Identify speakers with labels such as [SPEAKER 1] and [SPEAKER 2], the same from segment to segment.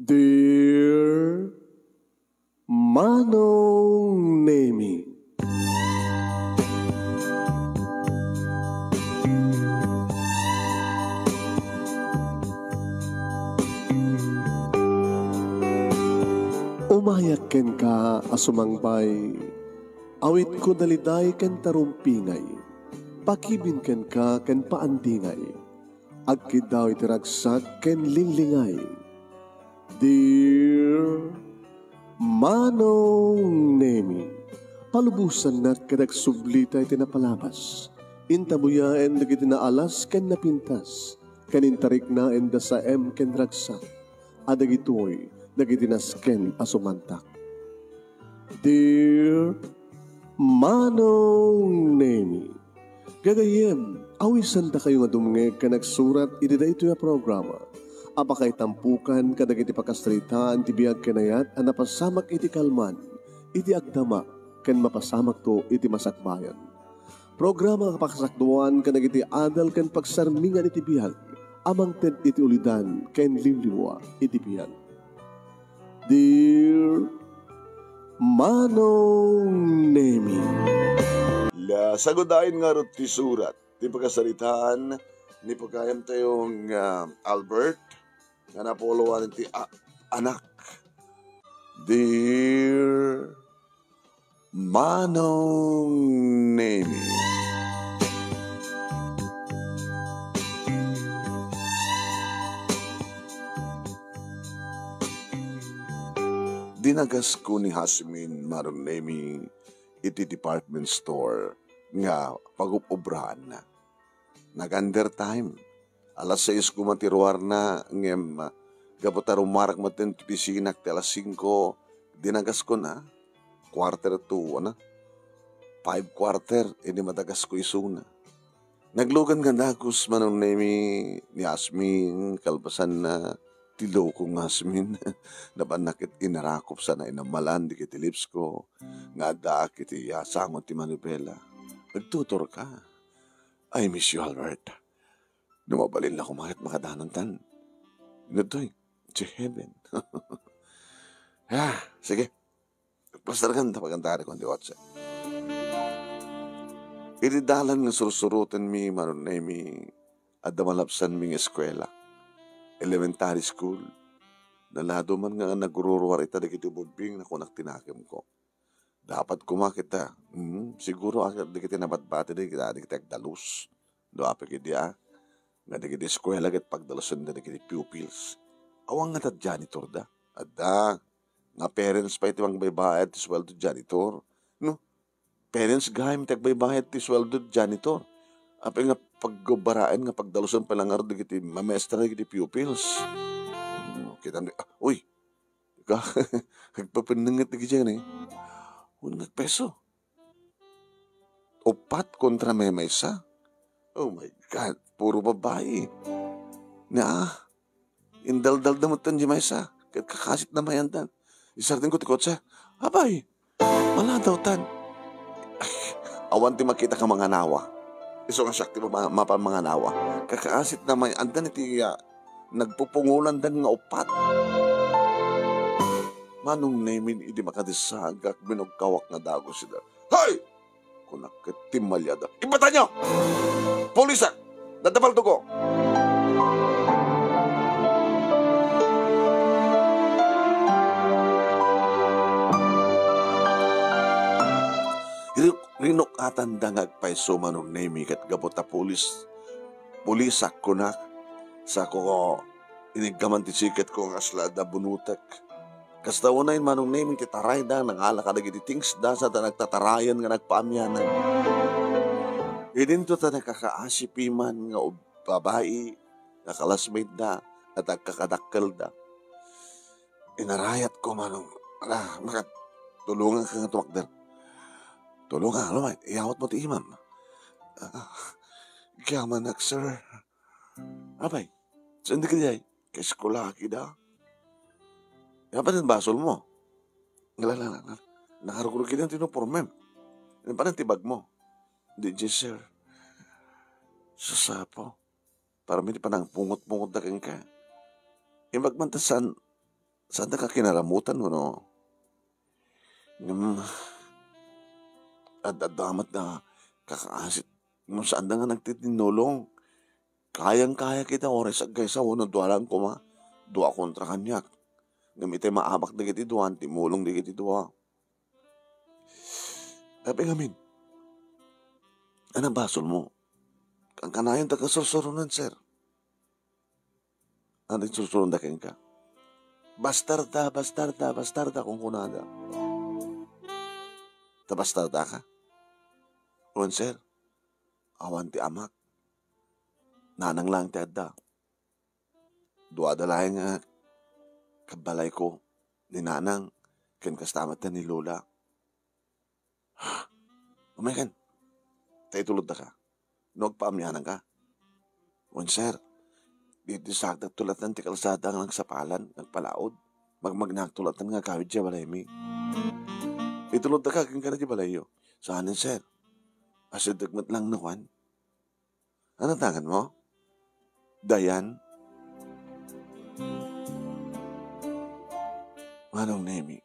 [SPEAKER 1] Dear Manong Nemi, umayak ken ka asumangbay, awit ko daliday ken tarumpingay, pakibin ken ka ken paandingay, agkid daw itiragsak ken linglingay. Dear Manong Nemi, palubusan na kadagsublita iti napalabas, intabuyaen dagiti naalas ken napintas, kanintarik na enda sa ken ragsak, adagitoy dagiti nasken asumantak. Dear Manong Nemi, gagayem, awisan da kayo nga dumngeg ka nagsurat iti daytoy a programa. Apakay tampukan kadagiti pakastrita ti biag kanayat a napasamak iti kalman, iti agdama, ken mapasamak to iti masakbayan. Programa kapakasakduan kadagiti adal ken pagsarmingan iti biag, amang ted iti ulidan ken limliwa iti biag. Dear Manong Nemi,
[SPEAKER 2] La sagudain nga rot ti surat, ti pagkasalitaan, ni pagkayam tayong Albert, nga napolowan ti anak. Dear Manong Nemi, dinagas ko ni Hasmin Manong Nemi iti department store nga pagupobrahan na. Nag-under time. Alas 6 ko matiruar na ngem gabutar umarak matin ti pisinak ti alas 5 dinagas ko na quarter to 5 hindi madagas ko isuna. Naglugan gandagos Manong Nemi ni Asmin kalpasan na tilo kong Asmin nabanakit inarakop sana inamalan di kiti lips ko nga da kiti sangot ti manubela. Nagtutor ka. I miss you, Albert. Numabalin na kumakit makadanan tan. Natoy, to heaven. Sige. Pastargan tapagantari ko ang diwatsa. Iridalan nga sursurutan mi Manong Nemi at damalapsan ming eskwela. Elementary school. Nalado man nga nagururuwar ita da kiti bubing na kunak tinakim ko. Dapat kumakita. Siguro agad di kiti nabatbati di kiti agdalus. Doape kiti nga di kiti eskwela ket pagdalusan da di kiti pupils. Awang nga janitor da. Adda. Nga parents pa iti baybayad ti sweldo janitor. No? Parents gahim ti baybayad ti sweldo janitor. Ape nga paggubaraan nga pagdalusan pa lang di kiti mamestra di kiti pupils. Kita uy. Kagpapinangat di kiti yan unang peso. Upat kontra may isa. Oh my God, puro babae. Indaldal na mo tan di may isa. Kakasit na mayandan. Isartin ko ti kotse. Abay, wala daw tan. Awan ti makita ka mga nawa. Iso nga siyak ti mapa mga nawa. Kakaasit na mayandan iti nagpupungulan dan nga upat. Manong Nemi idi makadisagak binugkawak nga dago sila. Hay! Kunak ketimalyada. Ibata nyo! Polisa! Dadapal ko! Rinukatan dangag paiso Manong Nemi kat gabota pulisak kunak sa ko iniggaman ti siket ko nga aslada bunutek. Kasta unayin Manong Nemi titaray da nangala ka nagiti things da sa ta nagtatarayan nga nagpaamyanan. Idinto ta nakakaasipiman nga babae nga kalasmate da at agkakadakkel da. Inarayat ko Manong tulungan ka nga tumakder. Tulungan, alam iyawat mo ti imam. Kamanak, sir. Abay, saan di ka diay? Kaskulaki da. Apa din basol mo? Nakarugurog ka din tinupormem. Ano pa rin tibag mo? Di, sir. Susapo. Para may pa nang pungot-pungot na kang ka. Imagmantasan, Saan ka kinaramutan mo, no? Damat na kakaasit. Saan nga nagtitinulong? Kayang-kaya kita oras agay sa unod walang kuma. Dua kontra kanyak. Gamitay maamak na kiti duwan, timulong di kiti duwa. Tapi ngamin, anong basol mo? Ang kanayan taga-sursurunan, sir. Ano yung sursurunan ka? Bastarda kung kunada. Bastarda ka? On, sir. Awan ti amak. Nanang lang ti adda. Dua dalay nga kabalay ko ni nanang ken kastamat na ni lola. Umaykan, tayo tulad na ka. Nagpaamyanan ka. On, sir. Dito sa tulad ng tikalsada ang nagsapalan, nagpalaod. Magmagnagtulad ng nga kawid siya balay mi. Itulad na ka, kung ka na di balayo. Saanin, sir. Asin dagmat lang na kwan. Ano tangan mo? Dayan? Manong Nemi,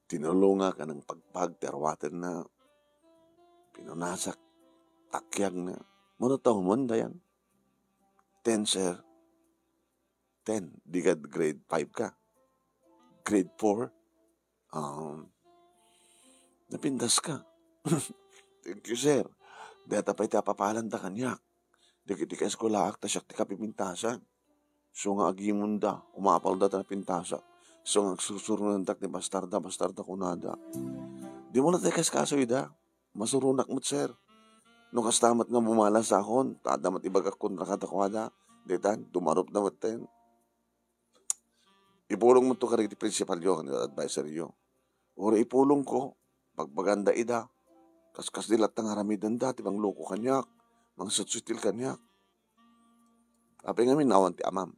[SPEAKER 2] tinulunga ka ng pagpagterwaten na pinunasak, takyag na. Mano taon mo, Dayan? 10, sir. 10. Di ka grade 5 ka. Grade 4. Napindas ka. Thank you, sir. Data pa'y tapapalan ta kanyak. Di ka eskulaak, tasyak ti ka pipintasan. So nga agimunda, umapal data na pintasa. So nga susurunan tak ni bastarda kunada. Di mo na tayo kaskaso ida. Masurunak mo't, sir. Nung kastamat nga bumalas sa akon, tadamat ibagak kontra katakwada. Ditan, tumarop na matin. Ipulong mo to kariti principal yo, advisor yo. Ora ipulong ko, pagpaganda ida. Kaskas dilat ng haramidan dati, bang loko kanyak, mang sutsutil kanyak. Ape nga minawan ti amam.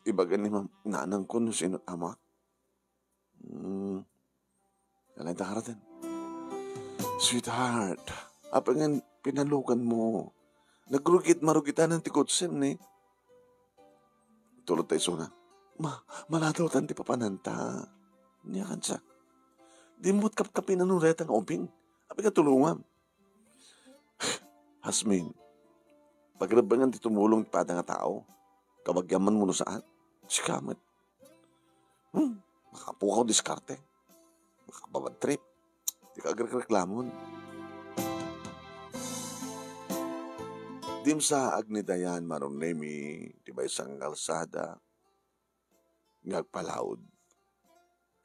[SPEAKER 2] Ibagan ni nanang ko no sino ama. Alay takaratin. Sweetheart, ape nga pinalukan mo. Marugit ng tikotsen ni. Tulad tayo suna. Maladaw tanti papananta. Niyakan siya. Di mo't kapkapin na nuret ang oping. Api ka tulungan. Hasmin, pagrabangan ti tumulong pada nga tao. Kabagyaman mo no saan. Sikamat. Makapukaw diskarte. Makababad trip. Di ka agreklamon. Dim sa agnidayan Manong Nemi, di ba isang kalsada, ngagpalaod.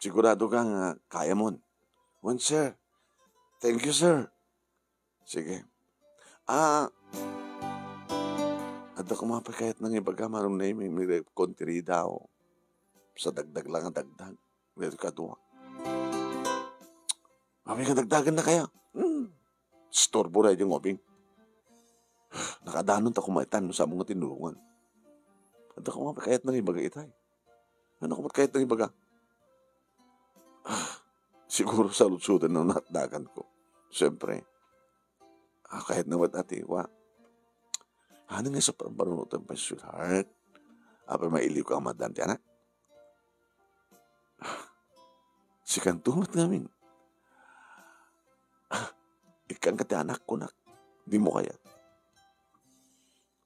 [SPEAKER 2] Sigurado ka nga, kaya mo. One, sir. Thank you, sir. Sige. Ada ko mapakayat ng ibaga Manong Nemi, may kontiri daw. Sa dagdag lang ang dagdag. Dito ka tuwa. Mami ka dagdagan na kaya. Storbo rin yung obing. Nakadanon ta kumaitan no sa mga tinulungan. At ako mapakayat na ibaga itay. Ano ko mapakayat na ibaga? Siguro sa lutsudan ng natdagan ko. Siyempre, kahit na wat atiwa. Ano nga sa parunutan pa, sweetheart? Apa mailiw ka ang madante, anak? Si kantumat namin. Ikan kati anak ko, nak. Di mo kaya.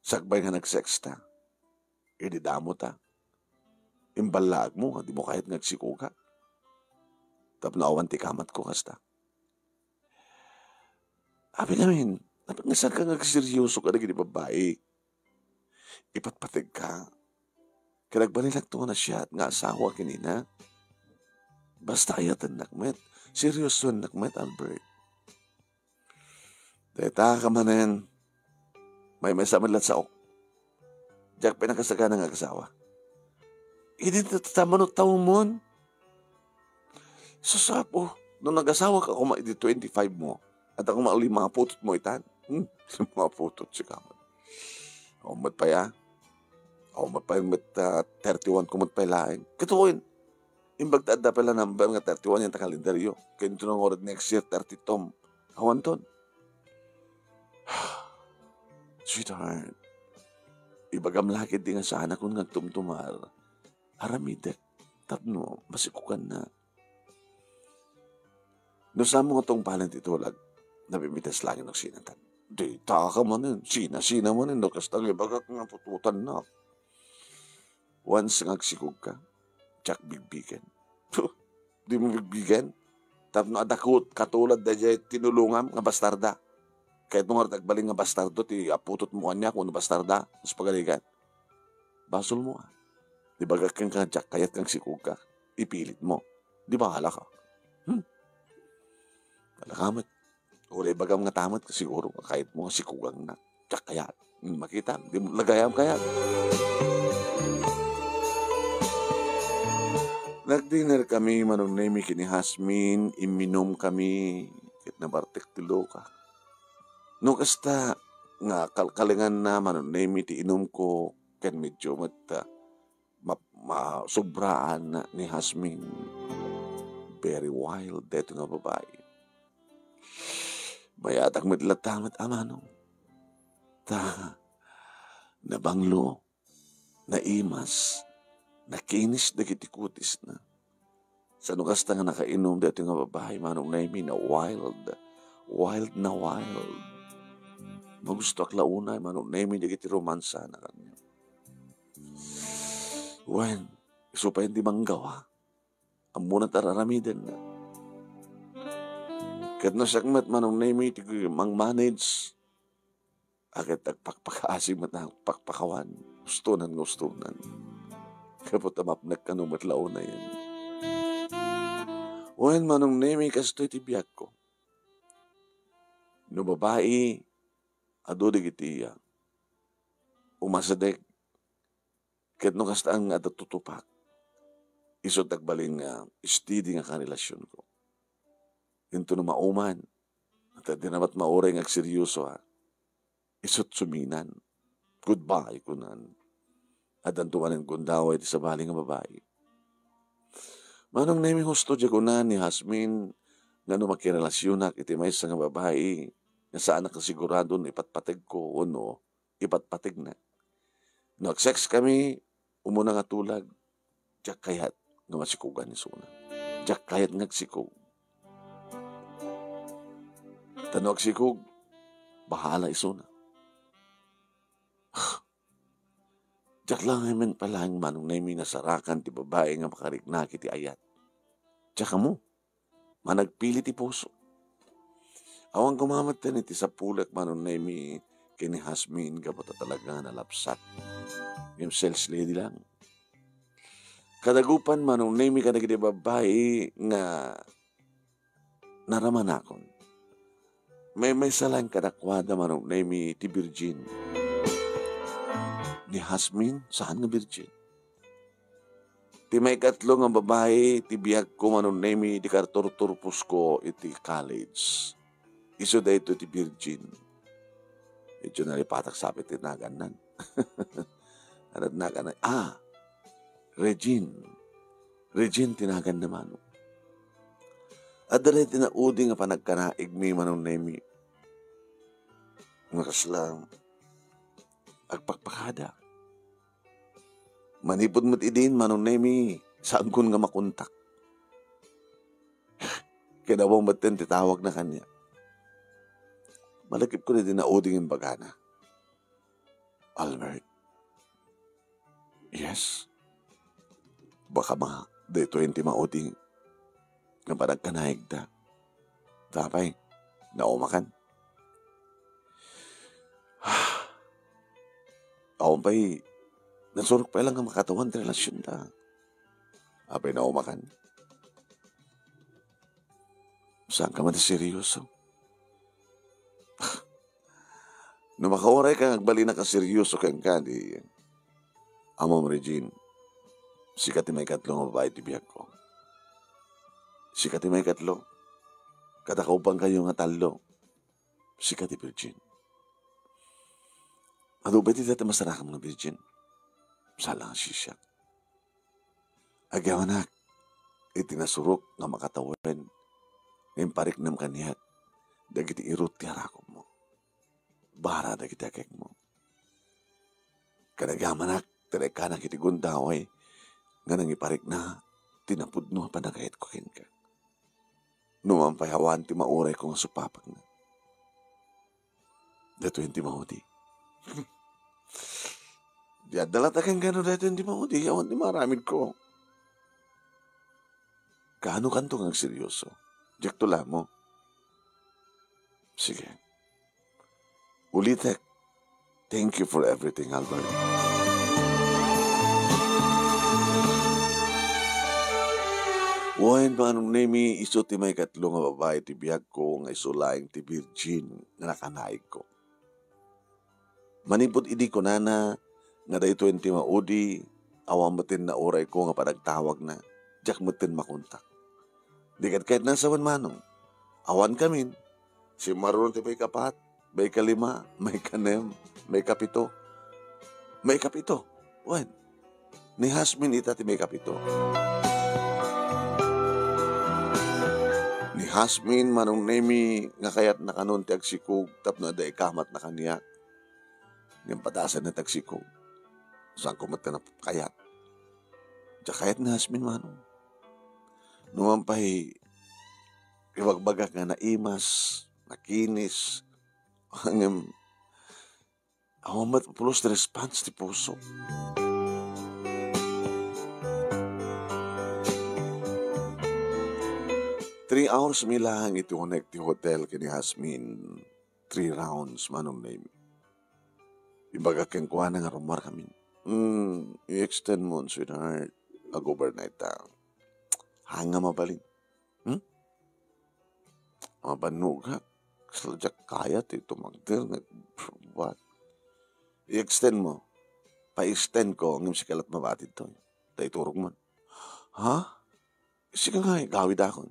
[SPEAKER 2] Sagbay nga nagsexta. Ididamo ta. Imbalag mo, di mo kahit nagsiko ka. Tapos naawan ti kamat ko kasta. Abi namin, dapat nga saan ka nagseryoso ka na gini babae. Ipatpatig ka. Kinagbalilag to na siya at nga asawa kinina. Basta ayatan nakmet. Seryoso nakmet, Albert. Deta ka manen. May samanlat sa ok. Diyak pinakasaga ng agasawa. Hindi tatama no taong mo. Sasapo, nung nag-asawa ka, kung maidi 25 mo, at ako mauli mga putot mo itan. Mga putot si kaman. Umat pa ya. Umat pa yung 31 kumot pa ilain. Katukoyin, imbagdada pala number nga 31 yung kalendaryo. Kaya nito nang oras next year, 30 tom. Awan ton. Sweetheart, Ibagam lakid di nga sana kung nagtumtumar. Aramide, tapno, masikukan na. No sa mga tong palant itulag, nabimitas lang yung sinatan. Di, taka mo nun, sina mo nun, no, kastang ibagak nga pututan na. Once ngagsikog ka, tsak bigbigan. Di mo bigbigan? Tapno adakot, katulad da jay tinulungam nga bastarda. Kahit mo nga tagbaling nga bastardo, ti aputot mo kanya kung ano bastarda, mas pagaligan. Basol mo ah. Di ba kang kajak, kaya't kang sikog ka, ipilit mo. Di ba hala ka? Alakamat. Uli bagam nga tamat ka siguro, kahit mo nga sikugang na, tsak kayat. Makita, di mo lagayam kayat. Nag-dinner kami, manunay kini Hasmin, iminom kami, kit na bartek tilo ka. No kasta, nga kalkalingan na manunay ti inom ko, ken medyo sobraan na ni Hasmin. Very wild, deto nga babae. Mayatak mitlatamit amano. Nabanglo, naimas, nakinis na kitikutis na. Sa nukas nga nakainom dito nga babae, manong naimi na wild. Magusto aklaunay, manong naimi na kiti romansa na kanya. When, iso pa hindi manggawa, ang muna tararamiden na. Kat na sakmat manong naimi, mang-manage, agad nagpakpakasim at nagpakpakawan, gustunan. Kapot amap nagkanumatlaw na yan. When manong nemi kastoy ti biyak ko. No babae, ado di kitiya. Umasadek. Ket no kasta ang tutupak. Isot nagbaling steady nga karelasyon ko. Into no mauman. At di namat maoray nga seryoso ha. Isot suminan. Goodbye kunan. At ang tuwanin kundaway ti sa baling nga babae. Manong nemi husto dya kunan ni Hasmin nga no makirelasyonak iti may sa nga babae nga saan nakasigurado na ipatpatig ko o no, ipatpatig na. No sex kami, umuna nga tulag, diyak kayat nga masikugan ni Suna. Diyak kayat ngagsikog. Tanong agsikog, bahala isuna. Diyak lang naman pala ang manong nemi nasarakan ti babae nga makariknak iti ayat. Tsaka mo, managpili ti puso. Awang kumamatan iti sa pulak manong nemi kini Hasmin kapata talaga nalapsat. Yung sales lady lang. Kadagupan manong nemi ka nagiti babae nga naraman akon. May salang kadakwada manong nemi ti Virgin. Ni Hasmin, saan nga Virgin? Ti may katlo nga babae, ti biyag ko manon nemi, di karturturpus ko iti college. Iso da ito ti Virgin. Ito nalipatak sapit ti naganan. Anad naganan. Regine. Regine tinagan naman. At dali tinaudi nga panagkanaig mi manon nemi. Nga kaslang agpakpakada. Manipod mo't idin, manong nemi, saan kun nga makuntak. Kinawang batin, titawag na kanya. Malakip ko na din na uding yung bagana. Albert. Yes. Baka dito yung timauding nga parang kanahig da. Tapay, naumakan. Ako pa'y nasurok pa lang ang makatawan ng relasyon da. Apay na umakan. Saan ka man seryoso? No makawaray ka, nagbali na ka seryoso kang di Amom Regine, sikat may katlo nga babae tibiyag ko. Sikat may katlo. Katakaupang kayo nga talo. Sikat Virgin. Ano ba iti dati masarakam ng Virgin? Salang siya. Agawanak, itinasurok nga makatawen, ngayon parik nam kaniyat, dagiti irot ti harakom mo. Bara dagiti akek mo. Kanagamanak, ka na kitigundaway, nga nang iparik na, tinapod no panagayat ko kin ka. Numampayawan ti mauray ko nga supapak na. Dato yung ti mahudi. Di adala takang gano'n dato yung ti mahudi, yawan ti maramid ko. Kaano kanto nga seryoso? Diyak tula mo. Sige. Ulitek, thank you for everything, Albert. Wain manong nemi iso ti may katlo nga babae ti biyag ko nga isulaing ti Virgin nga nakanaig ko. Manipod idi ko nana nga dayto ti maudi awang matin na oray ko nga panagtawag na jak matin makontak. Dikat kahit nasawan manong awan kamin si maroon ti may kapat, may kalima, may kanem, may kapito. May kapito. Wan. Ni Hasmin ita ti may kapito. Ni Hasmin manong nemi nga kayat nakanon ti agsikog tapno da ikamat na kaniya. Ngayon patasan na tagsikog. Saan ko mata na kayat. Diya kayat ni Hasmin manong. Numampay iwagbagak nga naimas, nakinis, hanggang awamat pulos na response ti puso. Three hours milang iti connect ti hotel kini Hasmin. 3 rounds manong name. Ibaga keng kuha na nga rumar kami. I-extend mo, sweetheart. Mag-overnight ta. Hanga mabalin. Mabanog ha. Kasaladyak kayat ito magdir. What? I-extend mo. Pa-extend ko ang si kalat mabatid to. Tayo turog man. Ha? Sige nga, gawid akon.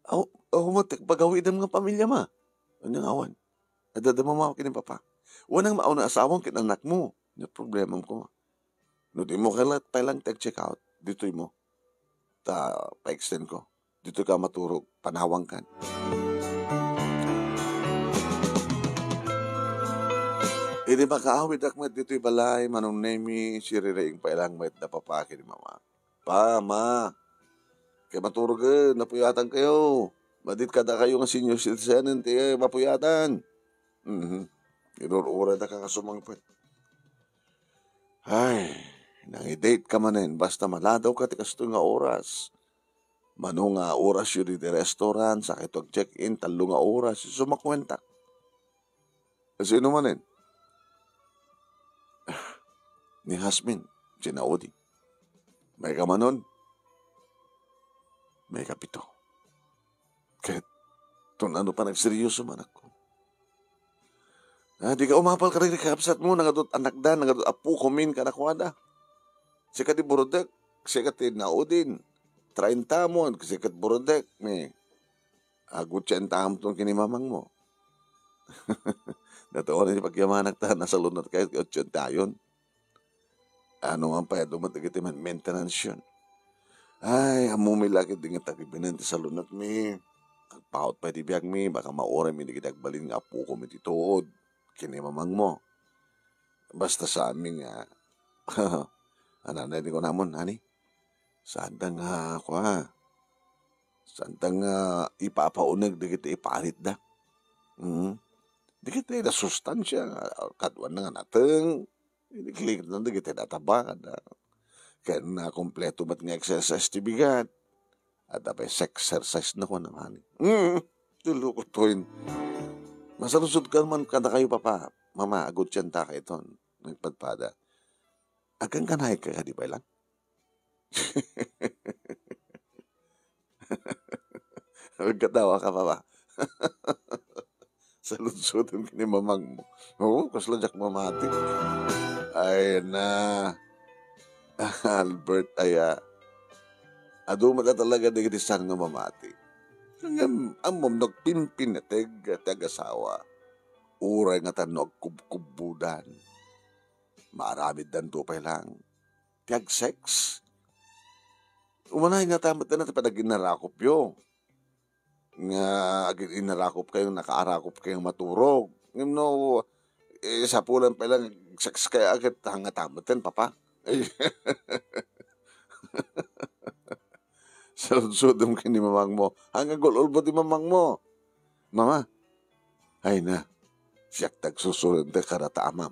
[SPEAKER 2] Ako mo, pagawid ang mga pamilya ma. Ano nga awan? Nadadama mo kining papa. Wanang mauna asawang kinanak mo. Yung problema ko. No, di mo kalat pailang check out. Dito'y mo. Pa-extend ko. Dito ka maturog. Panawang kan. Di ba kaawid akmat dito'y balay. Manong nemi. Siriraing pailang may napapaki ni mama. Pa, ma. Kaya maturog napuyatan kayo. Madit kada kayo nga senior citizen. Hindi mapuyatan. Inurura na kakasumang pwet. Ay, nang-date ka manin, basta maladaw ka tikasto nga oras. Mano nga oras yun di restaurant, sakit wag check-in, 3 nga oras, sumakwenta. Kasi ino manin? Ni Hasmin, sinaudi. May ka manon? May kapito. Kahit, ano pa nagseryoso man ako. Di ka umapal ka rin kakapsat mo, nangadot anak da, nangadot apu, kumin ka nakwada. Sikat di burodek, sikat di naudin. 30 mo, sikat burodek, may agut 80 mo itong kinimamang mo. Natawa na yung pagyamanak ta, nasa lunat kayo, 80 yun. Ano nga pa, dumatig ito man, maintenance yun. Ay, amumilakit din nga tagibinanti sa lunat mi. Nagpaot pa di biyag mi, baka maoray mi di kitagbalin nga apu, kumitituod. Kinimamang mo. Basta sa aming ananay ko namon, hani? Saan tang saan tang ipapaunag, di kita ipalit da. Di kita na sustansya, katwan na nga nateng, di kita nataba, kaya na kompleto ba't nga exercise ti bigat, at apay exercise na ko naman. Tulo ko to yun. Masalusod ka man kada kayo papa, mama, agot yan ta ka ito, nagpadpada. Agang kanay ka, di ba lang? Nagkatawa ka papa. Salusod ang kinimamang mo. Oo, kasladyak mamati. Ay na, Albert, ado mo na talaga di kitisang nga mamati. Ang mamnog pimpin na tag-asawa. Uray nga tanong kubkubudan. Maramid dan tupay lang. Tag-sex. Umanahin nga tamat na natin padag inarakop yun. Nga inarakop kayo, nakaarakop kayong maturog. Sa pulan pa lang, Saks kaya agad hangatamatan, papa. Ay, salud-sudom kini mamang mo. Hanga gulol di mamang mo. Mama, ay na, siyak tagsusunod na karata amam.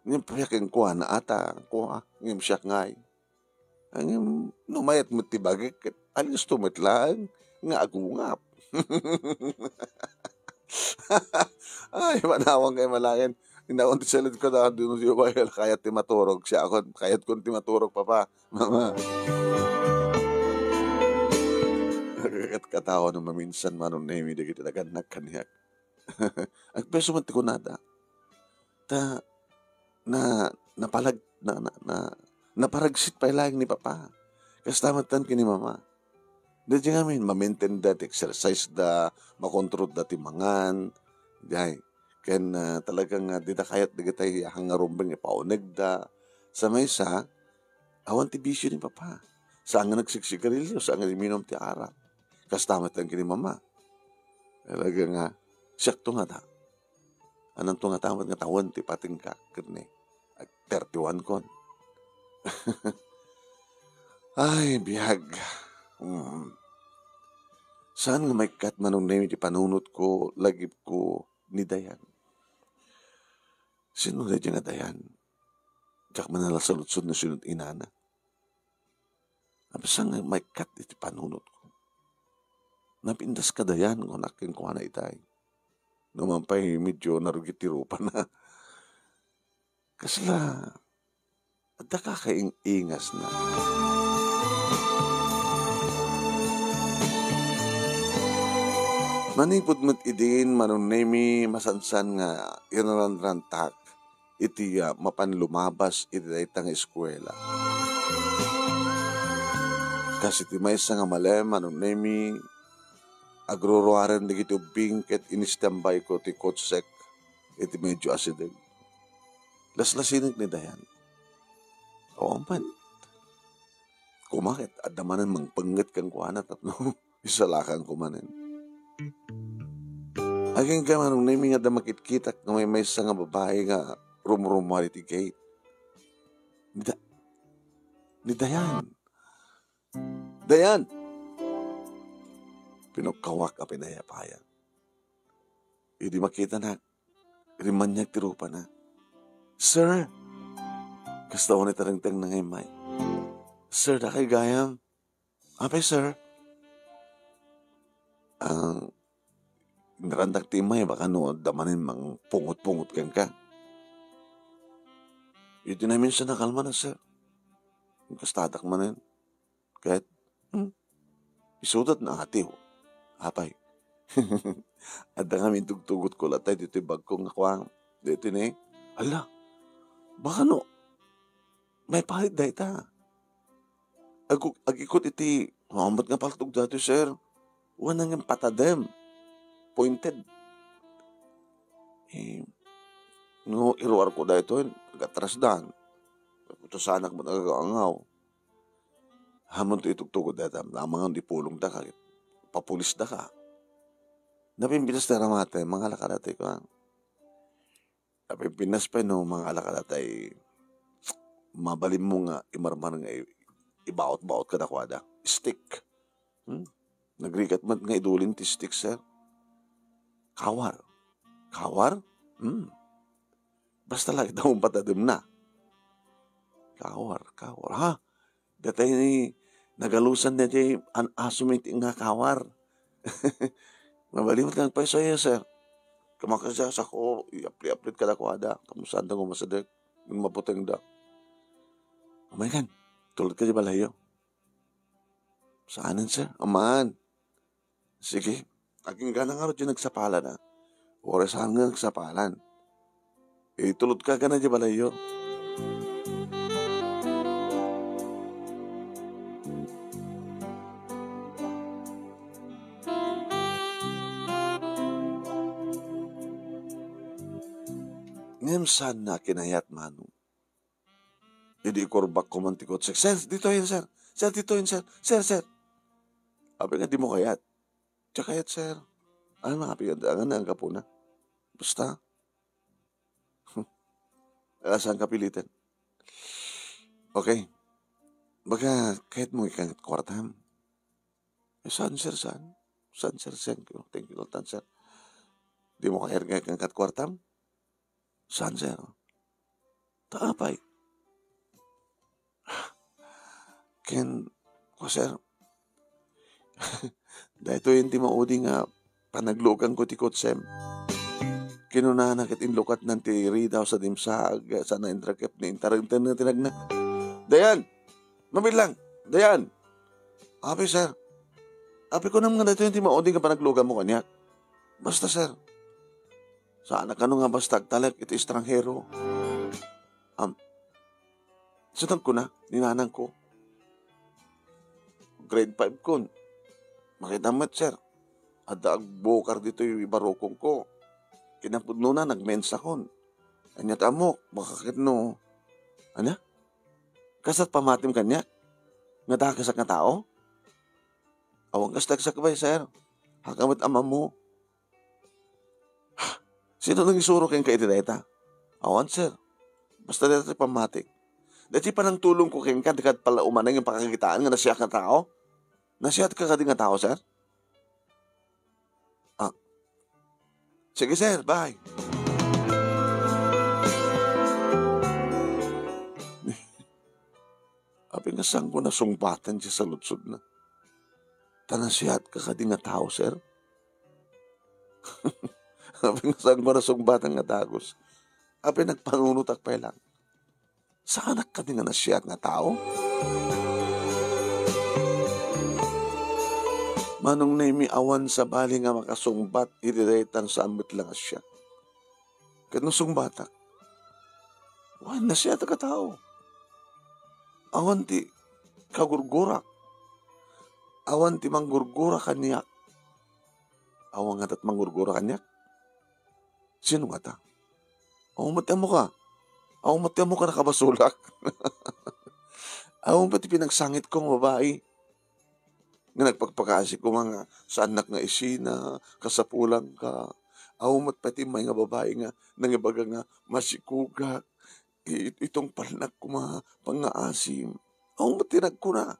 [SPEAKER 2] Ngayon payakin kuha na ata, kuha, ngayon siyak ngay. Ngayon, numayat mo tibagik, alis tumitlaan, nga agungap. Ay, manawang kay malayan. Inaon ti salad ko na doon siya ba kayat ti maturog siya ako. Kayat ko ti maturog papa. Mama. Katawa no maminsan manon na hindi kita naganak kaniyak. Ang peso man ti ko nada. Ta na napalag naparagsit pa ilang ni papa. Kastamatan kini mama. Dadi nga ma-maintain that exercise da, makontrol da timangan. Dihay. Ken talagang di da kayat di kitay hangarumbeng ipauneg da. Sa may sa, awan ti bisyo ni papa. Saan nga nagsiksigarilyo, saan nga iminom ti arak. Kastamatan kini mama. Talaga nga, siyak to nga da. Anong to nga tamat nga tawan ti pating ka. Kani, 31 kon. Ay, biyag. Saan nga may kat manong na di panunot ko, lagip ko ni Dayan. Sino na nga Dayan? Kak manala saludsod na sinod inana. Saan nga may kat iti panunot ko? Napindas ka Dayan, kung nakin ko na itay. Numampay medyo narugitiro pa na. Kasla, at nakakaingas na. Manipod mo't idin manunemi masansan nga iranrantak iti mapanlumabas iti daytang eskwela. Kasi ti maysa nga malem manunemi agruruaren digiti ubing ket inistambay ko ti kotsek iti medyo asideg. Laslasinig ni Dayan. O man. Kumakit at damanan mangpanggit kang kuanat at no isalakan kumanin. Aging ka manong nami nga da makitkitak nga may isa nga babae nga rumrumari ti gate. Ni Dayan. Dayan! Pinukawak a pinayapayan. Hindi makita na. Rimanyag tirupa na. Sir! Kasta ko ni tarangtang na ngayon may. Sir, da kay gayam. Apay, sir. Ang narandak timay, baka no, damanin mang pungot-pungot kang ka. Ito namin siya nakalma na, sir. Yung kastatak manin. Kahit, isudat na ati, ho. Apay. At na kami tugtugot ko latay, dito yung bagkong akwang. Dito na ala, baka no, may palit dahi ta. Agikot iti, mamat nga paltog dati, sir. Wanang yung patadem. Pointed. No, iruar ko dahito, nagatrasdan. Ito sanak mo nagagaangaw. Hamon to itugtugod dahito, lamang ang dipulong da ka, papulis da ka. Napimpinas na ramate, mga lakalatay ko. Napimpinas pa no, mga lakalatay, mabalim mo nga, imarmar nga, ibaot-baot ka na kwada. Stick. Nagrikat man nga idulin ti stick, sir. Kawar. Kawar? Basta lang itang patadum na. Kawar. Ha? Datay ni nagalusan na di an asumit nga kawar. Mabalimot kang paiso yan, sir. Kamakasya sa ko, i-aplit ka na ko ada. Kamusan da ko masadak. Yung maputang da. Amayan, tulad ka di balayo. Saanan, sir? Aman. Sige. Aking ganang araw dyan nagsapalan na. Oresahan nga nagsapalan. Tulod ka na di balayo. Ngem na kinayat mano. Hindi ikorbak ko mantikot. Sir, dito yun, sir. Sir, dito yun, sir. Sir. Abi nga di mo kayat. Tsaka kayat, sir. Ano mga pigandangan na ang kapuna? Basta. Saan kapilitan? Okay. Baga, kahit mo ikang kwartam. Saan, sir, saan? Saan, sir? Thank you. Thank you, Lord, sir. Di mo kaya ikang kwartam? Saan, sir? Taapay. Ken, sir, dahil ito yung timaudi nga panaglugan ko ti Kotsem. Kinunahan kit inlukat ng tiri daw sa dimsag, sa na-intrakip ni internet na tinagna. Dayan! Mabilang! Dayan! Api, sir. Api ko naman nga dito yung timaudi nga panaglugan mo kanyak. Basta, sir. Sana ka nga basta talak iti estranghero. Sunod ko na, ninanang ko. Grade 5 kun. Makita mo, sir. Ada agbukar dito yung ibarokong ko. Kinapudno na, nagmensa kon. Anyat amok, bakit no? Ano? Kasat pamatim kanya? Nga dakasak nga tao? Awang kastagsak ba, sir? Hakamit ama mo. Sino nang isuro kayong kaitideta? Awan, sir. Basta dito pamatik. Dati pa nang tulong ko kayong dekat pala umanang yung pakakitaan nga nasiyak nga tao? Nasiyak ka din nga tao, sir? Sige, sir. Bye. Abi nga saan ko nasumbatan siya sa lutsod na. Tanasiyat ka din nga tao, sir? Abi nga saan ko nasumbatan nga tagos. Abi nagpanunutak pa lang. Saan ka din nga nasiyat nga tao? Manong na awan sa bali nga makasungbat, idiretan sa amit lang siya. Kahit nung sungbatak, wan na siya ka tao. Awan ti kagurgurak. Awan ti manggurgura kanyak. Awan nga tat manggurgura kanyak. Sino nga ta? Awan matya mo ka. Awan matya mo ka nakabasulak. Awan pati pinagsangit kong babae. Nga nagpagpakasi ko mga sa anak nga isina, kasapulang ka. Aumot pati may nga babae nga, nangibaga nga masikuga. Itong palnak ko mga pangaasim. Aumot tinag ko na.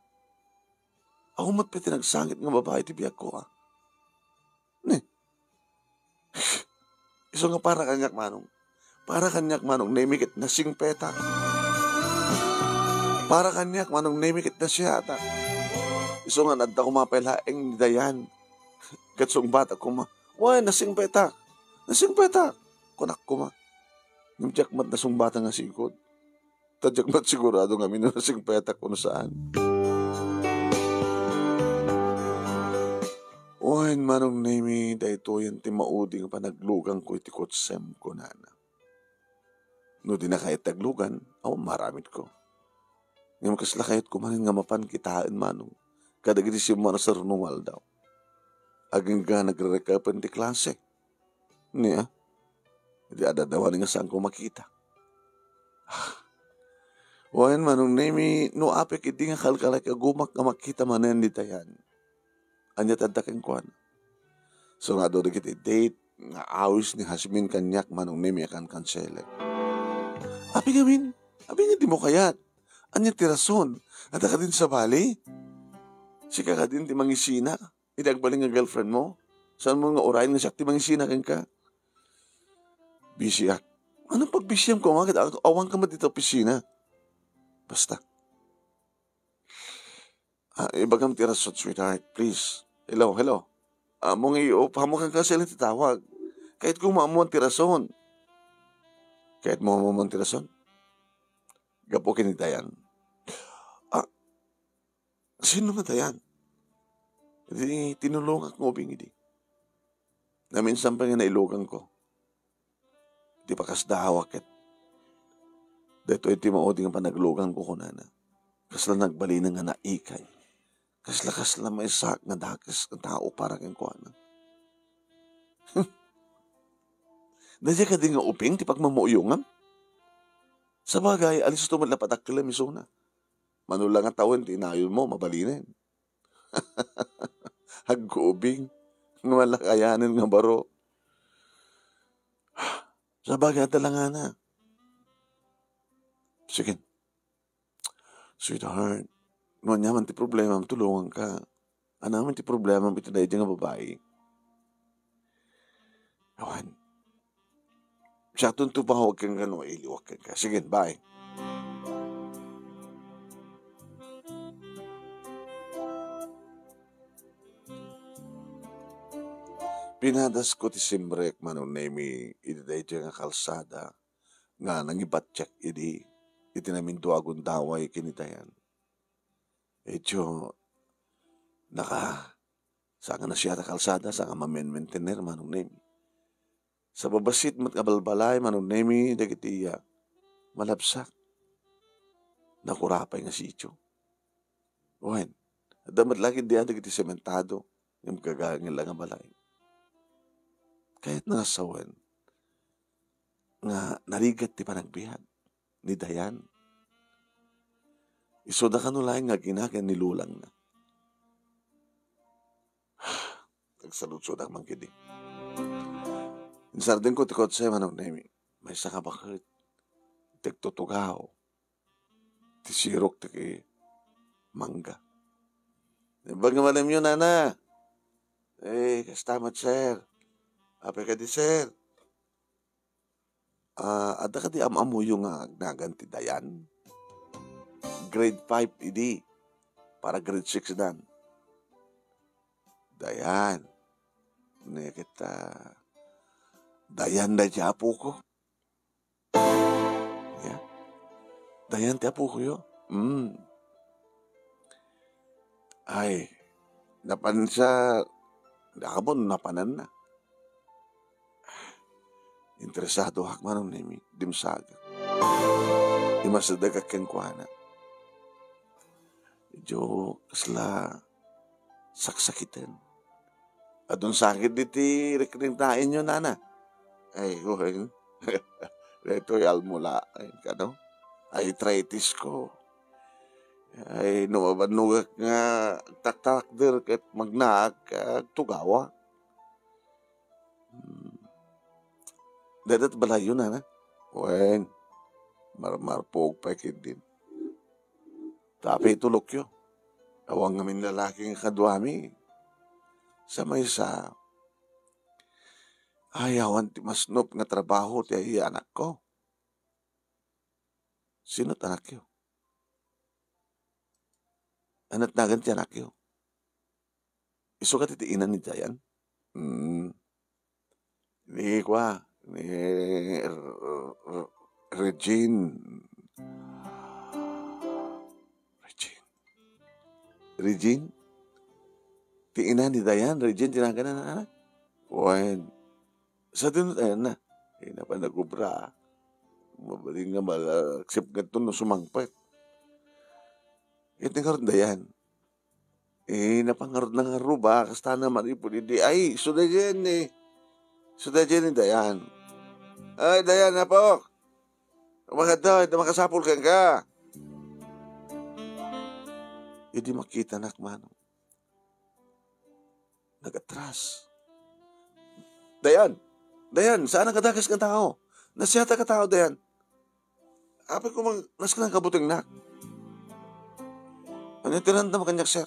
[SPEAKER 2] Aumot pati nagsangit nga babae ti biyak ko. Iso nga para kanyak manong. Para kanyak manong, naimikit na singpeta. Para kanyak manong, naimikit na siyata. Iso nga nadda ko mapailaeng ni Dayan. Katsong bata ko ma. Why, nasing petak. Nasing petak. Kunak ko ma. Yung jakmat na sung bata nga sikod. Tadjakmat sigurado nga minunasing petak kung saan. Why, manong nami, dahito yan timaudi nga panaglugang ko itikot sem ko nana. No di na kahit taglugan, maramit ko. Ngayon kasla kahit kumanin nga mapan kitaan manong. Kada gini siya mo na sa runungal daw. Aging ka nagre-rekapan di klase. Niya. Hindi adadawan nga saan ko makita. Wayan manong nemi, no apik iti nga kalkalay kagumak nga makita manen di tayan. Anya tadaking kuhan. So nga doon kiti date, nga awis ni Hasmin kanyak manong nemi akan kansele. Api gamin, api nga di mo kayat. Anya tirason, at ka din sa bali. Sika ka din ti mangisina. Idagbaling nga girlfriend mo. Saan mo nga orayin nga siya ti mangisina ken ka? Bisyak. Anong pagbisyam ko nga? Awang ka matito pisina. Basta. Ibagam tirasot, sweetheart. Please. Hello. Mong pamukan ka sila titawag. Kahit kung maamuan tirason. Kahit maamuan tirason. Gapo kinitayan. Sino nga tayan? Hindi tinulong ako ngobing hindi. Na minsan pa nga nailugan ko. Di pa kasdahawak et. Dito iti maudi nga panaglugan ko kunana. Kasla nagbali na nga naikay. Kasla may sak nga dakis ang tao para kang kuana. Nadya ka din nga uping ti pagmamuyungan. Sa bagay, alis ito madlapatak kila misuna. Manulang nga taon, tinayon mo, mabalinin. Hagkubing, nga malakayanin nga baro. Sa bagay, talanga na. Sige, sweetheart. No nyaman ti problema, tulungan ka. Anaman ti problema, ito dahil nga babae. Awan. Siya tunto pa huwag kang gano'n, iliwag ka. Sige, bye. Pinadas ko ti simbrek manon na ididay nga kalsada nga nangibatyak iti namin duagon daway kinitayan. Edyo sanga na siya ta kalsada sanga mamen-maintainer manon na sa babasit mat kabalbalay manon na dagiti malabsak nakurapay nga sityo. Owen, damat lagi diyan dagiti sementado yung gagangin lang nga balay. Kahit nasawan nga narigat ti panagbihan ni Dayan. Isoda ka nulaing nga ginagan ni Lulang na. Nagsaludsod ang mangkidi. Insardin ko tikot sa manong nemi. May saka bakit. Tiktutugaw. Tisirok ti mangga. Bag nga malam yun, nana. Kastamat, sir. Ape ka di, sir. Ada ka di amamu yung naganti Dayan. Grade 5 idi. Para grade 6 dan. Dayan. Ini kita. Dayan da apo ko. Ya. Dayan ti apo ko yo. Ay. Napan siya. Nakabon napanan na. Interesado hakmanong nimi, dimsaga. Imasada kang kuana. Medyo kasla saksakitan. Adun sakit diti rekrintain nyo, nana. Ay, huwag. Ito'y almula. Ay, kano? Ay, arthritis ko. Ay, numabanugak nga taktakder kat magnaak tugawa. Dadat balayo na. Wen, marmarpog pa din. Tapi tulok yo. Awang ngamin lalaking kadwami. Sa may sa ayawan ti masnop nga trabaho ti ay anak ko. Sino't anak yo? Anat nagan ti anak yo? Isukat iti inan ni Dayan? Ni kwa. Ni Regine. Regine? Ti ina ni Dayan, Regine, tinaganan na anak. Wen, sa dinut ayan na. Ina pa nagubra. Mabaling nga malaksip nga ito no sumangpet. Ito nga rin Dayan. Napangarod na nga ruba, kasta na maripod. Ay, suda dyan eh. Suda dyan ni Dayan. Ay, Dayan na po. Umakad daw, makasapul ka. Hindi makita na akmano. Nag-atras. Dayan, saan ang kadakas kang tao? Nasiyata ka tao, Dayan. Apay ko nas ka ng kabuting nak. Ano yung tinanda mo kanyak, sir?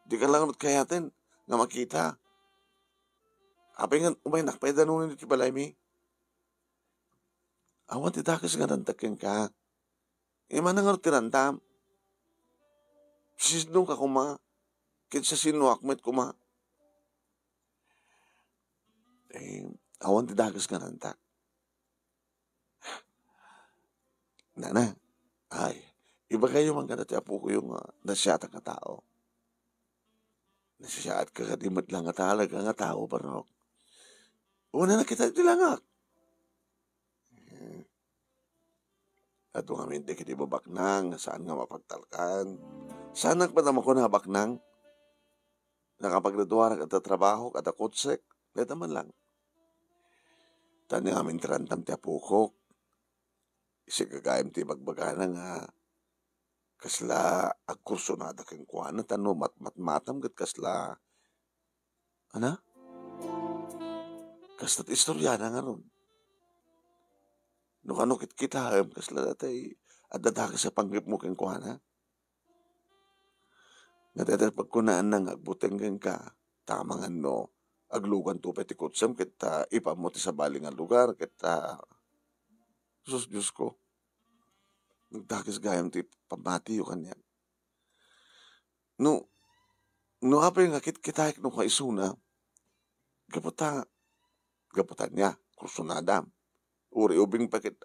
[SPEAKER 2] Di ka lang kayatin nga makita. Apay nga umay nakpay danunin iti balay mi. Awan ti dakas nga nantakin ka. Iman nga tinandam. Sisidong ka kuma. Kinsa sinuakmet kuma. Awan ti dakas nga nantak. Nana, ay, iba kayo man ka ti apo ko yung nasyata ka tao. Nasyat ka kadimot lang nga talaga nga tao, Barok. Una na kita tilangak. At kung amin di kiti babaknang, saan nga mapagtalkan. Saan nagpadama ko na baknang? Nakapagdaduara kata trabaho, kata kutsek. Kaya man lang. Tani amin tirantam ti apukok. Isi kagayam ti bagbagana nga kasla agkurso na da keng kuana tano matmatam kat kasla kasta't istorya na nga ron. No kano kita kasla datay at dadaki sa panggip mo keng kuana. Nga tatay pagkunaan nang agbuteng keng ka, tamangan no, aglugan to peti kutsam, kita ipamuti sa baling nga lugar, kita, sus Diyos ko, nagdakis gayam ti pamati yung kanya. No, no apa yung akit kita no kaisuna, gaputan niya, kursunadam. Uri ubing pakit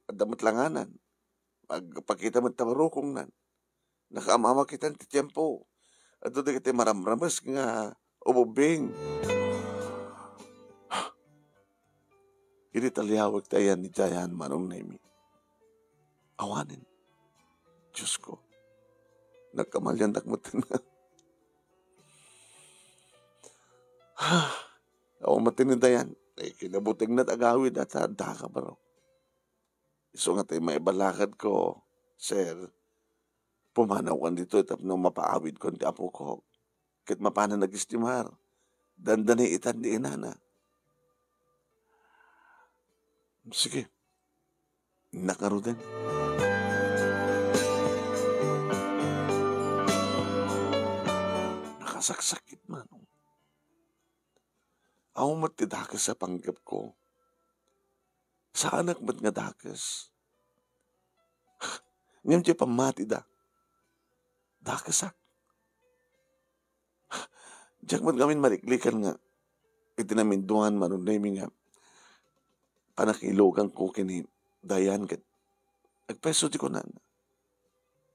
[SPEAKER 2] damat langanan. Pagpakita mo tamarukong nan. Nakaamama kita ti tiyempo. At doon kita maramramas nga ubing. Ini taliyawag tayan ni Jayan Manong Nemi. Awanin. Diyos ko. Nagkamalyan takmutin na. Ako matinidayan. Ay kinabuting na tagawid at handa ka ba raw. Iso nga tayo may balakad ko, sir, pumanaw kan dito tap no mapaawid ko ti apo ko. Kit mapana nag-istimar. Dandani itan di inana. Sige. Nakaro din. Nakasaksakit man. Ako matidakas sa panggap ko. Sa anak ba't nga dakas? Ngayon siya pamati da. Dakasak. Diyak ba't gamin maliklikan nga. Itinaminduhan manunay nga. Panakilogang ko kini dayan kat. Nagpeso di ko na.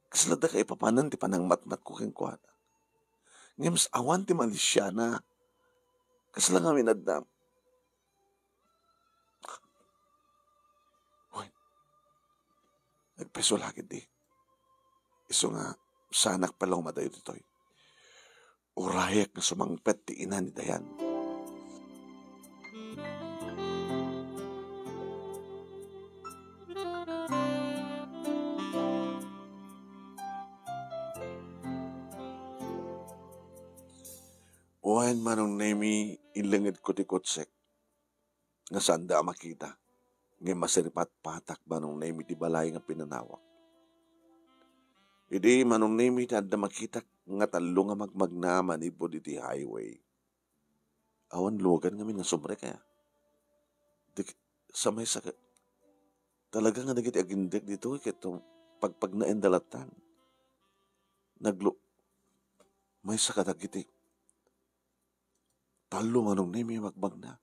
[SPEAKER 2] Kaslada ka ipapanan ti panang matmat ko king kuhana. Ngayon mas awan ti malisyana. Kasla nga minadam. Uy. Nagpeso lagi di. Iso nga, sanak palang madayo ditoy. Urayak na sumangpet ti ina ni Dayan. Uwan manong Nemi ilangit ko ti kotsek. Nga sanda makita. Ngayon masiripat patak manong Nemi ti balay nga pinanawak. Idi manong Nemi ti adda makita nga talo nga magmagnaman ipo di highway. Awan lugan nga nga sobre kaya. Sa may sakit. Talaga nga nagiti agindik dito kito pagpag naendalatan. May sakit agiti. Talo manong Nemi magbagna.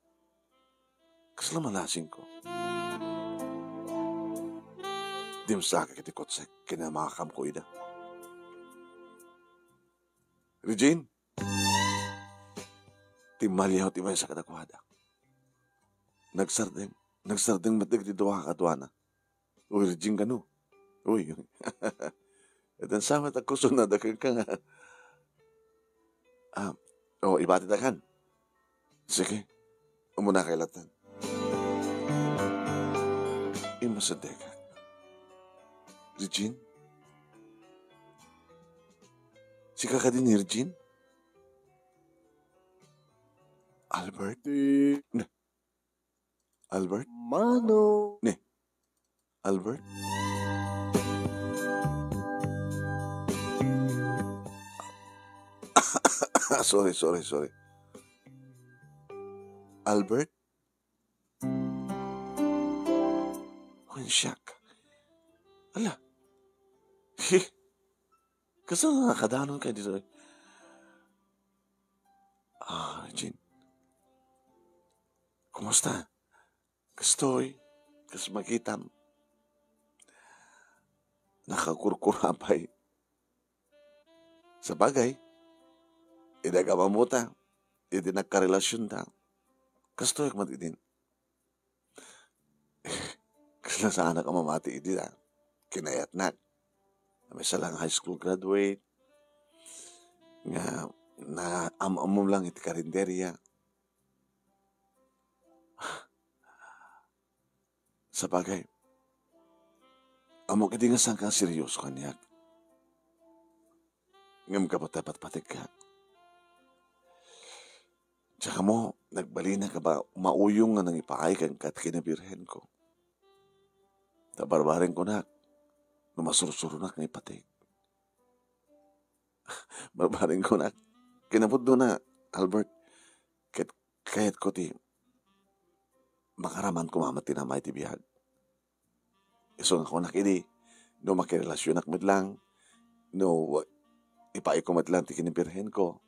[SPEAKER 2] Kasla malasing ko. Di masaka kiti kotsek kinamakam ko ida. Regine, timalyaw ti may sa kadakwada. Nagsardeng matig ti duwa kadwana. Uy, Regine ka no. Uy, etan sama tagkusun na dakang ka nga. Ibati da kan. Sige, umuna kay latan. Imasadeka. Regine? Si kakadin ni Regine? Albert? Ne. Albert?
[SPEAKER 1] Mano.
[SPEAKER 2] Ne. Albert? Sorry. Albert? Siyak. Ala. Kasi nakakadanon kayo dito. Regine. Kumusta? Gustoy. Kasi magitam. Nakakurkurapay. Sa bagay, idagamamuta. Idi nagkarelasyon ta. Gustoy magdidin. Kasi sa anak ang mamati idi na. Kinayat na. May salang high school graduate. Nga na amam lang iti karinderya. Sa bagay, amok iti nga saan kang seryoso kanyak. Ngam ka dapat patik ka. Tsaka mo, nagbalina ka ba mauyong nga nang ipaay kang kat kinabirhen ko. Tabarbarin ko na, numasurusuro na kang ipatik. Barbarin ko na, kinabot doon na, Albert, kahit ko ti, makaraman ko mamati na may tibiyag. Iso nga ko nakidi, no makirelasyon akmit lang, no ipai ko matlang ti kinipirhen ko,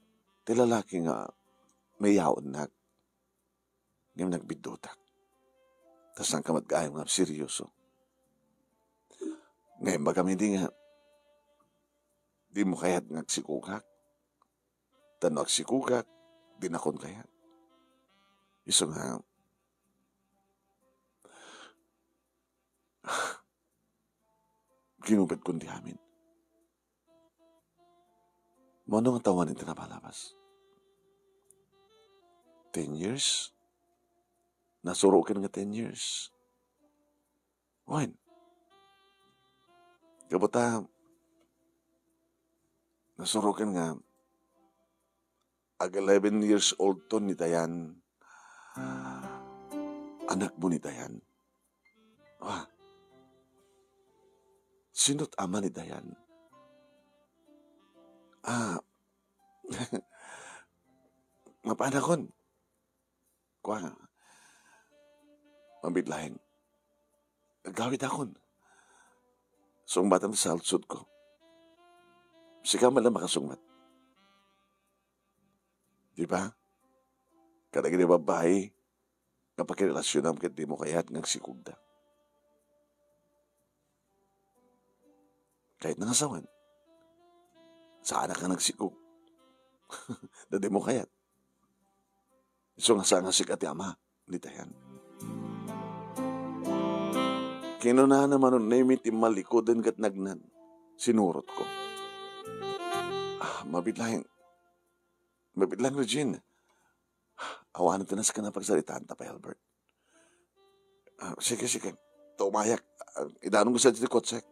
[SPEAKER 2] ti lalaki nga may yaon na, ngayon nagbidutak. Tas ang kamat gayong nga seryoso. Ngayon baga hindi nga, di mo kaya't ngagsikugak. Tano agsikugak, di nakon kayat. Iso nga, ginubad kundi amin. Mano nga tawan ito na palabas? 10 years? Nasuro ka nga 10 years. Wine. Kabuta, nasuro ka nga, ag 11 years old to ni Dayan. Anak mo ni Dayan. Sino't ama ni Dayan? Mapanakon. Mabitlahin. Gawit akon. Sungbatan sa alsud ko. Sika man lang makasungmat. Di ba? Kada gini babae, napakirelasyon naman di mo kaya't nagsikugda. Kahit nangasawan, saan ka nagsikug? Dadi mo kaya't. So nga saan nga sikat ama, ni Dayan. Kinunahan naman nun, naimit imalikodan kat nagnan. Sinurot ko. Mabitlang, Regine. Awanan ito na sa kanapagsalitahan ta pa, Albert. Sige. Tumayak. Idanong ko sa dito kotsek.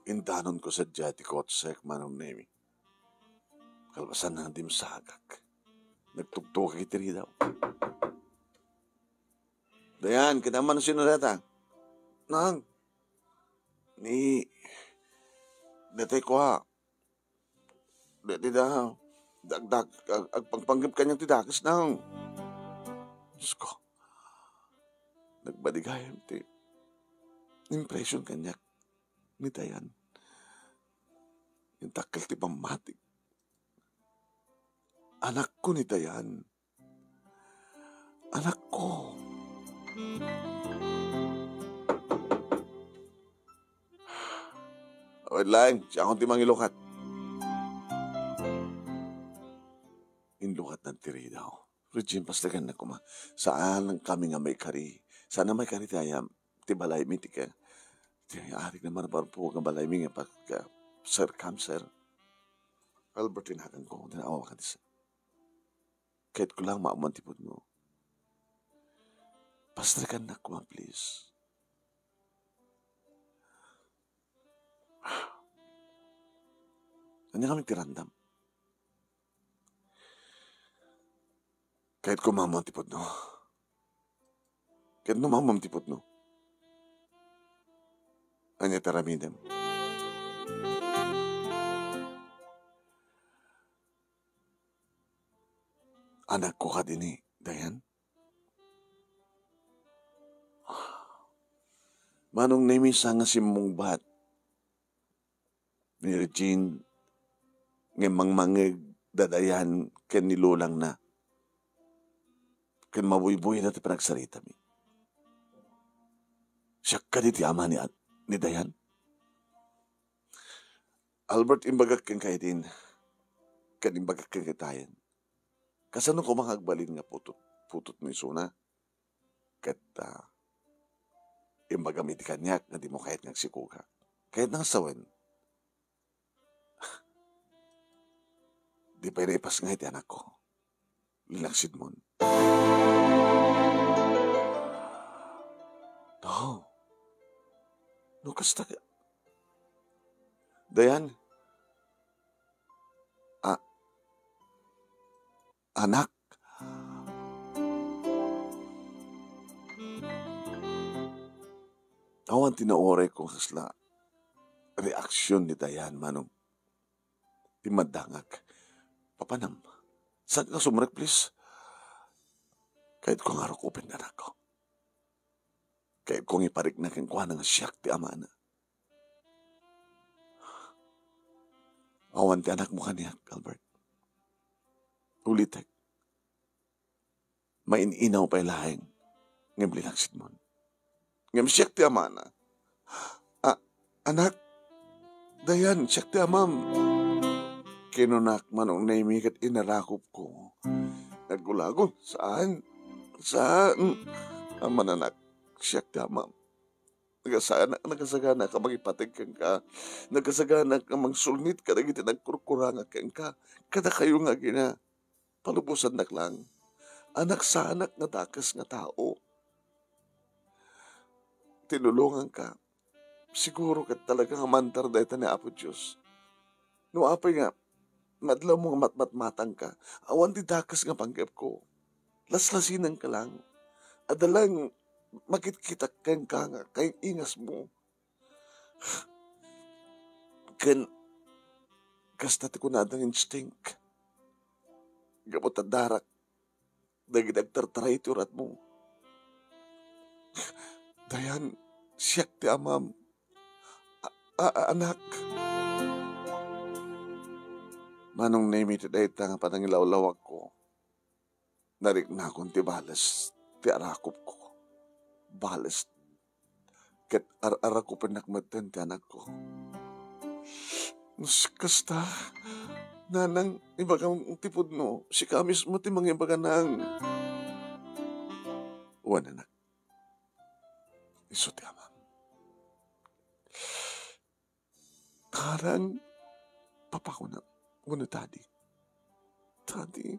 [SPEAKER 2] Indanon ko sa dito kotsek, manong nemi. Kalbasan na di masagak. Nagtugtog kitiri daw. Dayan, kinaman na sinureta. Nang, datay ko ha. Dati da, dagdag, agpangpanggip kanyang tidakis nang. Diyos ko, nagbadigayam ti. Impression kanyak ni Dayan. Yung takal ti pamatik. Anak ko ni Dayan. Anak ko. Wait lang, siya akong timang ilukat. Inlukat ng tiri daw. Regine, pastagan na kuma. Saan kami nga may kari? Sana may kari tayo. Tibalay mi tika. Arik naman na parang po nga balay mi nga pagka sir, come sir. Albert, tinakan ko. Tinaawa ka disa. Kahit ko lang maamantipod mo. Pastagan na kuma, please. Ano kami tirandam? Kahit ko mamantipod no. Kahit no mamantipod no. Ano taramidem? Anak ko ka din Dayan. Manong naimisa nga si mong bat. Ni Regine, ngemang mangig dadayan ken nilulang na. Ken mabuy-buy na ti panagsarita mi. Siya ka di ti ama ni Dayan. Albert, imbagak ken kay din. Ken imbagak ken kitayan. Kasano ko makagbalin nga putot mo isuna. Kat imbaga mi ti kanyak nga di mo kahit ngagsikuka. Kahit nang sawen. Di pa inaipas nga iti anak ko. Lilaksid mo. No, kasta ka. Dayan. anak. Awan tinaore ko kasla reaksyon ni Dayan manong timadangag. Papanam, saan ka sumrek please? Kahit ko nga rukupin na ako. Kahit kong iparik na kang kuha ng siyak ti ama na. Awan ti anak mo kaniya, Albert. Ulitek. Maininaw pa ilahing ngam linaksit mo. Ngam siyak ti ama na. Anak, Dayan, siyak ti amam. Kinunak manong naimikat inarakop ko. Nagulagon, saan? Aman anak, siyak ti amam. Nagasagana ka magipatig kang ka. Nagasagana ka magsulnit ka nagiti nagkurkuranga kang ka. Kada kayo nga gina. Palubusan nak lang. Anak sa anak nga dakas nga tao. Tinulungan ka. Siguro ka talaga nga mantar dahil ni Apo Diyos. No apay nga, madlaw mo nga matmatang ka. Awan di dakas nga panggap ko. Laslasinan ka lang. Adalang makikita kang ka nga, kay ingas mo. Kastati ko na adang instinct. Gamot at darak. Dagi nagtartraitor at mo. Dayan, siyak ti amam. Anak. Manong name iti dayta nga panangilawlawag ko. Narik na akong ti balas, ti arakop ko. Balas. Ket arakopin nakmatan ti anak ko. Kasta, nanang ibagang tipod no, si kamis mo ti mga ibaga nang. Uwan anak. Iso ti amam. Karang papa ko na, una tadi. Tadi,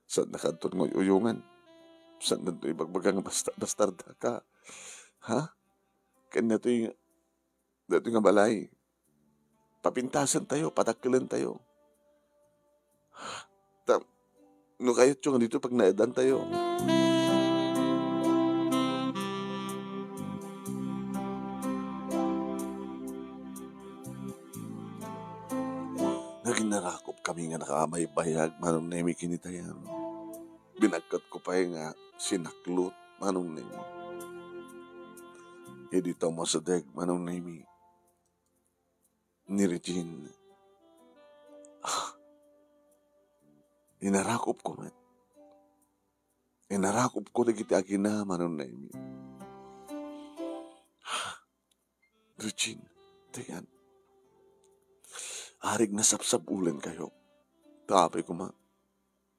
[SPEAKER 2] saan nakantun mo uyungan? Saan na ito ibagbagang bastarda ka? Ha? Kaya na ito yung balay. Papintasan tayo, patakilan tayo. No kayo yung dito pag naedan tayo. Naginarakop kami nga nakamay bayag, manong nemi kinitayan. Binagkat ko pa nga sinaklot, manong nemi. E dito mo sa deg, manong nemi. Ni Regine. Inarakop ko man. Inarakop ko na kita agina, manong nemi. Regine, tayan. Arig nasapsapulan kayo. Tapay ko ma.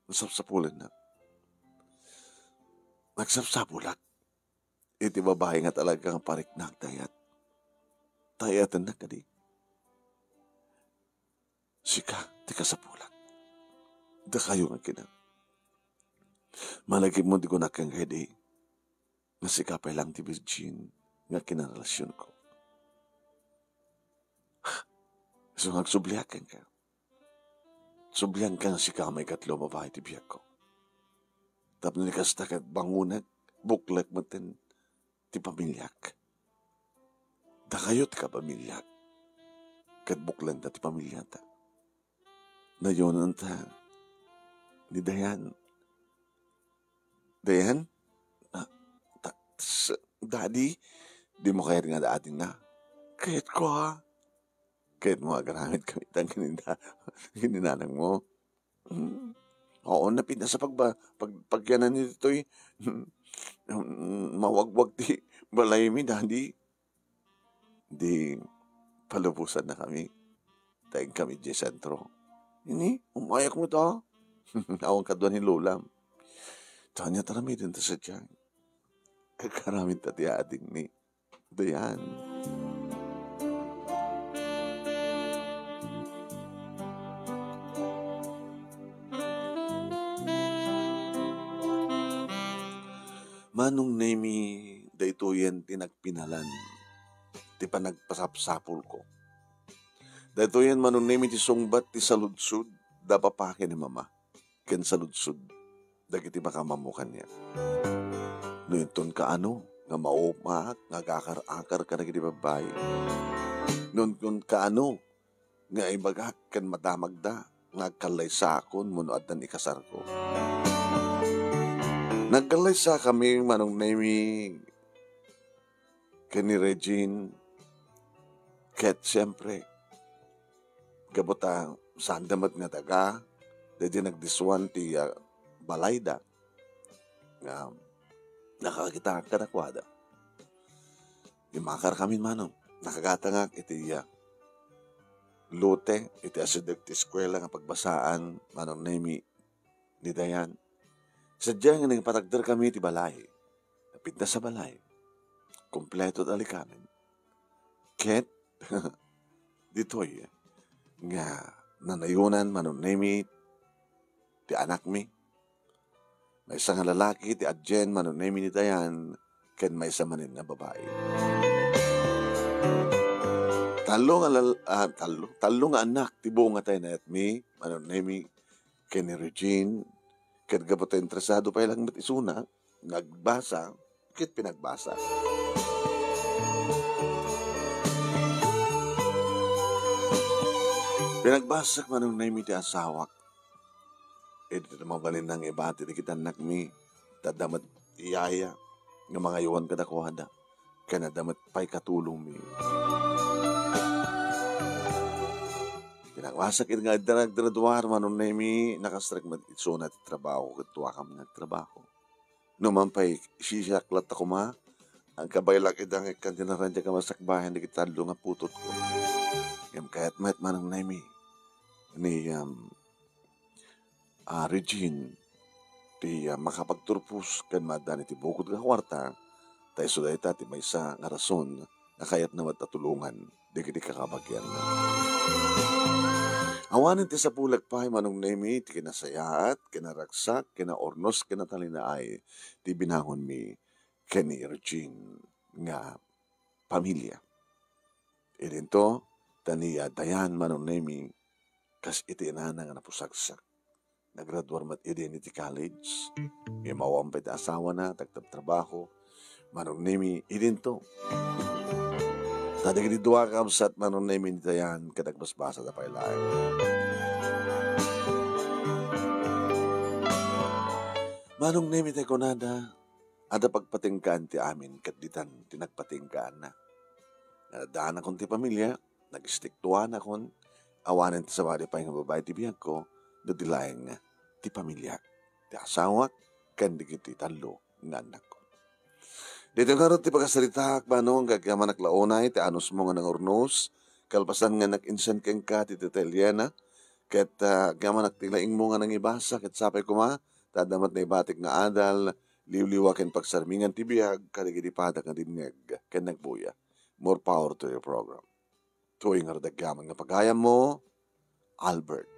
[SPEAKER 2] Nasapsapulan na. Nagsapsapulat. Iti babae nga talagang parik na tayat. Tayatan na kadi. Sika, di ka sapulat. Da kayo nga kina. Malagip mo di ko nakang kadi. Nasikapay lang ti Virgin nga kinarelasyon ko. So nagsubliakan ka. Sublihan ka nga si kamay katlo babae ti biyak ko. Tapos nikasta ka bangunag, buklak mo ti pamilyak. Da kayot ka pamilyak. Kat buklan ta ti pamilyata. Na yun ang ta. Ni Dayan. Dayan? Daddy, di mo kaya rin nga daatin na. Kahit ko ha. Kahit mo agaramit kami tang kininanang mo. Oo, napinta sa pagyanan nito'y mawagwag ti balay mi, Daddy. Di palubusan na kami. Tayong kami di sentro. Ini, umayak mo to. Awang kadwa ni Lolam. Tanya tarami din ta sa tiyan. Kakaramit ta ti ading ni Dayan. Manong nemi daytoyen tinagpinalan ti panagpasapsapol ko. Daytoyen manong nemi ti sungbat ti saludsud da papake ni mama. ken saludsud dagiti makamamukan niya. No inton ka nga maumak, nga gakar-akar ka dagiti babae. Nun ka nga ibagak ken madamagda, nga kalay sakon muno addan ikasar ko. Nagkalay sa kami manong nami ken ni Regine, ket siyempre, gabota sandamat nga daga, dedi nagdiswan ti balayda, nga nakakita ka nakwada. Imakar kami manong, nakagatangak iti lute, iti asideg ti eskwela nga pagbasaan, manong nami ni Dayan. Sadya nga nang patagdar kami ti balay, napinta sa balay, kompleto dali kami. Ket, ditoy, nga nanayunan manong nami ti anak mi. May isang lalaki ti adjen manong nami ni Dayan, ken may isa manin na babae. Talo nga anak ti buong nga tayo na at mi, manong nami ken ni Regine, ket gabot interesado pa ilang isuna, nagbasa, ket pinagbasa. Pinagbasak manong nami ti asawak. Ito mabalin ng iba, tinikitan nak mi, tadamat iyaya, nga mga iwan kadakwada, kanadamat pa'y katulong mi. Pinagbasak ito nga nagdaraduar, manong nami, nakastrak mag-itsuna ti trabaho, katuwa kami nagtrabaho. Numan pa'y sisaklat ako ma, ang kabaylak idang ikandinaran dya kamasakbahan, di kitalo nga putot ko. Yung kaya't mat manong nami, ni Regine, ti makapagturpus kan madan iti bukod nga kwarta, tayo suday ti may isa nga rason na kaya't naman tatulungan di kiti kakabagyan na. Awanin ti sa pulag pa manong nami ti kinasayaat, kinaragsak, kinaornos, kinatalinaay ti binangon mi kani Regine nga pamilya. Idinto, taniya Dayan manong nami kas iti inana nga napusagsak. Nagraduar mat iti college. Imawampay ti asawa na, tagtab-trabaho. Manong nami, idinto. Tadig di duwa kamsat manong nami ni Dayan, kadagbasbasa na pailayan. Manong nami tayo kunada, ada pagpatingkaan ti amin, kaditan tinagpatingkaan na. Nadaan akong ti pamilya, nag-istiktuan akong, awanan ti sa mga pa yung babae ti biyag ko, dadilayang ti pamilya, ti asawa, kandig iti talo nga anak ko. Dito nga rin ti pagkasalitak, manong gagyaman naklaunay, ti anos mo nga ng urnos, kalpasan nga nag-insan keng ka, ti Titelyana, ket gyaman nagtilaing mo nga ng ibasa, ket sapay kuma, tadamat na ibatik nga adal, liwliwa ken pagsarmingan ti biyag, kaligidi padak nga dineg, ken nagbuya. More power to your program. Tuwing nga dagyaman nga pagayam mo, Albert.